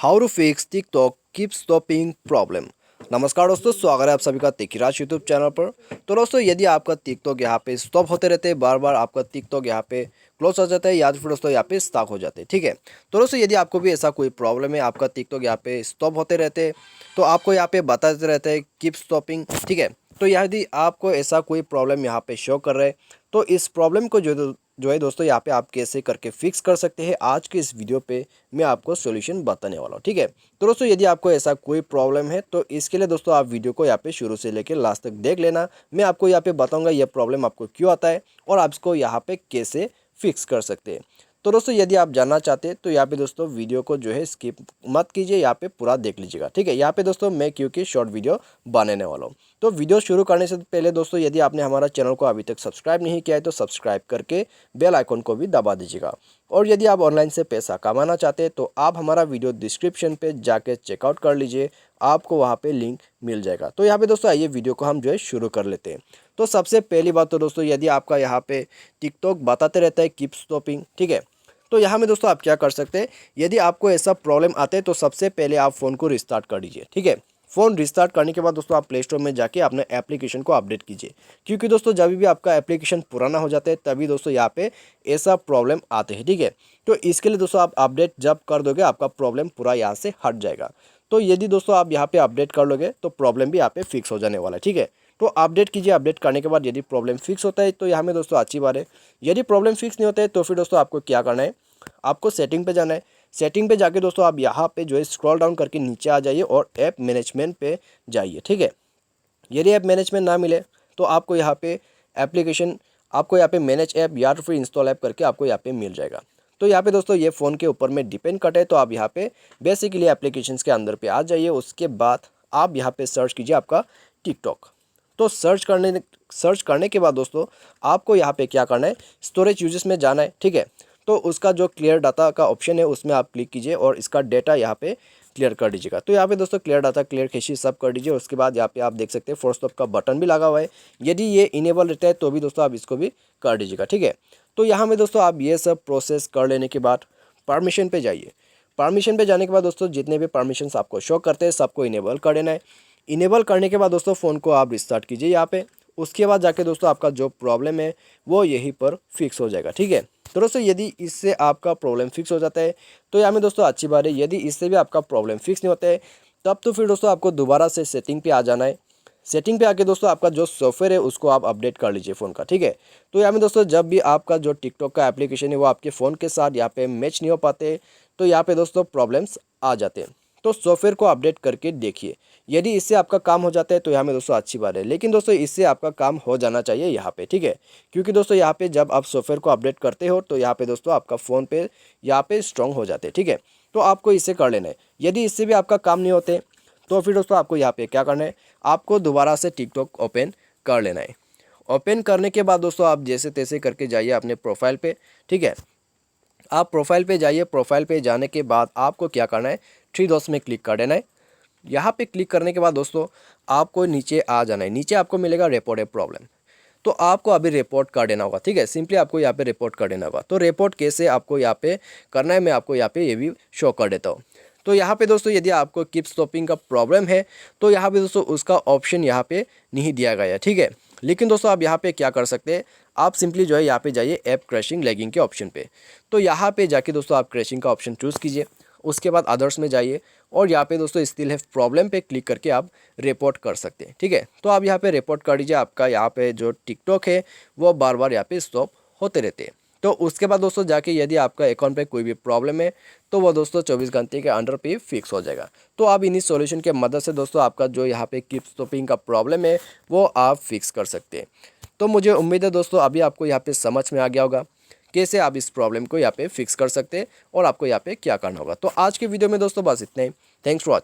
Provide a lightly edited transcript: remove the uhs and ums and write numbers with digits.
How to fix TikTok keep stopping problem. नमस्कार दोस्तों, स्वागत है आप सभी का तिकराज यूट्यूब चैनल पर। तो दोस्तों, यदि आपका टिकटॉक यहाँ पे स्टॉप होते रहते हैं, बार बार आपका टिकटॉक यहाँ पे क्लोज हो जाता है या फिर दोस्तों यहाँ पे स्टक हो जाते हैं, ठीक है। तो दोस्तों, यदि आपको भी ऐसा कोई प्रॉब्लम है, आपका टिकटॉक यहाँ पे स्टॉप होते रहते हैं, तो आपको यहाँ पे बताते रहते हैं कीप स्टॉपिंग, ठीक है। तो यदि आपको ऐसा कोई प्रॉब्लम यहाँ पे शो कर रहे हैं, तो इस प्रॉब्लम को जो है दोस्तों यहाँ पे आप कैसे करके फिक्स कर सकते हैं, आज के इस वीडियो पे मैं आपको सॉल्यूशन बताने वाला हूँ, ठीक है। तो दोस्तों, यदि आपको ऐसा कोई प्रॉब्लम है तो इसके लिए दोस्तों आप वीडियो को यहाँ पे शुरू से लेकर लास्ट तक देख लेना। मैं आपको यहाँ पे बताऊंगा ये प्रॉब्लम आपको क्यों आता है और आप इसको यहाँ पे कैसे फिक्स कर सकते हैं। तो दोस्तों, यदि आप जानना चाहते हैं तो यहाँ पे दोस्तों वीडियो को जो है स्किप मत कीजिए, यहाँ पे पूरा देख लीजिएगा, ठीक है। यहाँ पे दोस्तों मैं क्योंकि शॉर्ट वीडियो बनाने वाला हूँ। तो वीडियो शुरू करने से पहले दोस्तों, यदि आपने हमारा चैनल को अभी तक सब्सक्राइब नहीं किया है तो सब्सक्राइब करके बेल आइकन को भी दबा दीजिएगा। और यदि आप ऑनलाइन से पैसा कमाना चाहते हैं तो आप हमारा वीडियो डिस्क्रिप्शन पे जाके चेकआउट कर लीजिए, आपको वहाँ पे लिंक मिल जाएगा। तो यहाँ पे दोस्तों आइए वीडियो को हम जो है शुरू कर लेते हैं। तो सबसे पहली बात तो दोस्तों, यदि आपका यहाँ पे टिकटॉक बताते रहता है कीप स्टॉपिंग, ठीक है, तो यहाँ में दोस्तों आप क्या कर सकते हैं, यदि आपको ऐसा प्रॉब्लम आते हैं तो सबसे पहले आप फ़ोन को रिस्टार्ट कर दीजिए, ठीक है। फ़ोन रिस्टार्ट करने के बाद दोस्तों आप प्ले स्टोर में जाके अपने एप्लीकेशन को अपडेट कीजिए, क्योंकि दोस्तों जब भी आपका एप्लीकेशन पुराना हो जाता है तभी दोस्तों यहाँ पे ऐसा प्रॉब्लम आते हैं, ठीक है। तो इसके लिए दोस्तों आप अपडेट जब कर दोगे आपका प्रॉब्लम पूरा यहाँ से हट जाएगा। तो यदि दोस्तों आप यहाँ पे अपडेट कर लोगे तो प्रॉब्लम भी यहाँ पे फिक्स हो जाने वाला है, ठीक है। तो अपडेट कीजिए, अपडेट करने के बाद यदि प्रॉब्लम फिक्स होता है तो यहाँ में दोस्तों अच्छी बात है। यदि प्रॉब्लम फिक्स नहीं होता है तो फिर दोस्तों आपको क्या करना है, आपको सेटिंग पे जाना है। सेटिंग पे जाके दोस्तों आप यहाँ पे जो है स्क्रॉल डाउन करके नीचे आ जाइए और ऐप मैनेजमेंट पे जाइए, ठीक है। यदि ऐप मैनेजमेंट ना मिले तो आपको यहाँ पे एप्लीकेशन, आपको यहाँ पे मैनेज ऐप या तो फिर इंस्टॉल ऐप करके आपको यहाँ पे मिल जाएगा। तो यहाँ पे दोस्तों ये फ़ोन के ऊपर में डिपेंड करता है। तो आप यहाँ पे बेसिकली एप्लीकेशंस के अंदर पे आ जाइए, उसके बाद आप यहाँ पे सर्च कीजिए आपका टिकटॉक। तो सर्च करने के बाद दोस्तों आपको यहाँ पे क्या करना है, स्टोरेज यूजेस में जाना है, ठीक है। तो उसका जो क्लियर डाटा का ऑप्शन है उसमें आप क्लिक कीजिए और इसका डेटा यहाँ पे क्लियर कर दीजिएगा। तो यहाँ पे दोस्तों क्लियर डाटा, क्लियर कैशे सब कर दीजिए। उसके बाद यहाँ पे आप देख सकते हैं फोर्स स्टॉप का बटन भी लगा हुआ है, यदि ये इनेबल रहता है तो भी दोस्तों आप इसको भी कर दीजिएगा, ठीक है। तो यहाँ में दोस्तों आप ये सब प्रोसेस कर लेने के बाद परमिशन पे जाइए। परमिशन पे जाने के बाद दोस्तों जितने भी परमिशन आपको शो करते हैं सबको इनेबल कर देना है। इनेबल करने के बाद दोस्तों फ़ोन को आप रिस्टार्ट कीजिए यहाँ पे। उसके बाद जाके दोस्तों आपका जो प्रॉब्लम है वो यहीं पर फिक्स हो जाएगा, ठीक है। तो दोस्तों यदि इससे आपका प्रॉब्लम फिक्स हो जाता है तो यहाँ में दोस्तों अच्छी बात है। यदि इससे भी आपका प्रॉब्लम फिक्स नहीं होता है तब तो फिर दोस्तों आपको दोबारा से सेटिंग पे आ जाना है। सेटिंग पे आके दोस्तों आपका जो सॉफ्टवेयर है उसको आप अपडेट कर लीजिए फ़ोन का, ठीक है। तो यहाँ में दोस्तों जब भी आपका जो टिकटॉक का एप्लीकेशन है वो आपके फ़ोन के साथ यहाँ पे मैच नहीं हो पाते तो यहाँ पे दोस्तों प्रॉब्लम्स आ जाते हैं। तो सॉफ्टवेयर को अपडेट करके देखिए, यदि इससे आपका काम हो जाता है तो यहाँ में दोस्तों अच्छी बात है। लेकिन दोस्तों इससे आपका काम हो जाना चाहिए यहाँ पे, ठीक है। क्योंकि दोस्तों यहाँ पे जब आप सॉफ्टवेयर को अपडेट करते हो तो यहाँ पे दोस्तों आपका फ़ोन पे यहाँ पे स्ट्रॉन्ग हो जाते हैं, ठीक है। तो आपको इससे कर लेना है। यदि इससे भी आपका काम नहीं होते तो फिर दोस्तों आपको यहाँ पे क्या करना है, आपको दोबारा से टिकटॉक ओपन कर लेना है। ओपन करने के बाद दोस्तों आप जैसे तैसे करके जाइए अपने प्रोफाइल पे, ठीक है। आप प्रोफाइल पे जाइए। प्रोफाइल पे जाने के बाद आपको क्या करना है, थ्री डॉट्स में क्लिक कर देना है। यहाँ पे क्लिक करने के बाद दोस्तों आपको नीचे आ जाना है। नीचे आपको मिलेगा रिपोर्ट ए प्रॉब्लम, तो आपको अभी रिपोर्ट कर देना होगा, ठीक है। सिंपली आपको यहाँ पे रिपोर्ट कर देना होगा। तो रिपोर्ट कैसे आपको यहाँ पे करना है मैं आपको यहाँ पे ये भी शो कर देता हूँ। तो यहाँ पे दोस्तों यदि आपको कीप स्टॉपिंग का प्रॉब्लम है तो यहाँ पे दोस्तों उसका ऑप्शन यहाँ पे नहीं दिया गया है, ठीक है। लेकिन दोस्तों आप यहाँ पे क्या कर सकते हैं, आप सिंपली जो है यहाँ पे जाइए ऐप क्रैशिंग लैगिंग के ऑप्शन पे। तो यहाँ पे जाके दोस्तों आप क्रैशिंग का ऑप्शन चूज़ कीजिए। उसके बाद अदर्स में जाइए और यहाँ पे दोस्तों स्टिल है प्रॉब्लम पे क्लिक करके आप रिपोर्ट कर सकते हैं, ठीक है। तो आप यहाँ पे रिपोर्ट कर दीजिए। आपका यहाँ पे जो टिकटॉक है वो बार बार यहाँ पे स्टॉप होते रहते हैं। तो उसके बाद दोस्तों जाके यदि आपका अकाउंट पे कोई भी प्रॉब्लम है तो वो दोस्तों 24 घंटे के अंडर पे फिक्स हो जाएगा। तो आप इन्हीं सॉल्यूशन के मदद से दोस्तों आपका जो यहाँ पे कीप स्टॉपिंग का प्रॉब्लम है वो आप फिक्स कर सकते हैं। तो मुझे उम्मीद है दोस्तों अभी आपको यहाँ पे समझ में आ गया होगा कैसे आप इस प्रॉब्लम को यहाँ पे फिक्स कर सकते हैं और आपको यहाँ पे क्या करना होगा। तो आज के वीडियो में दोस्तों बस इतना ही। Thanks for watching.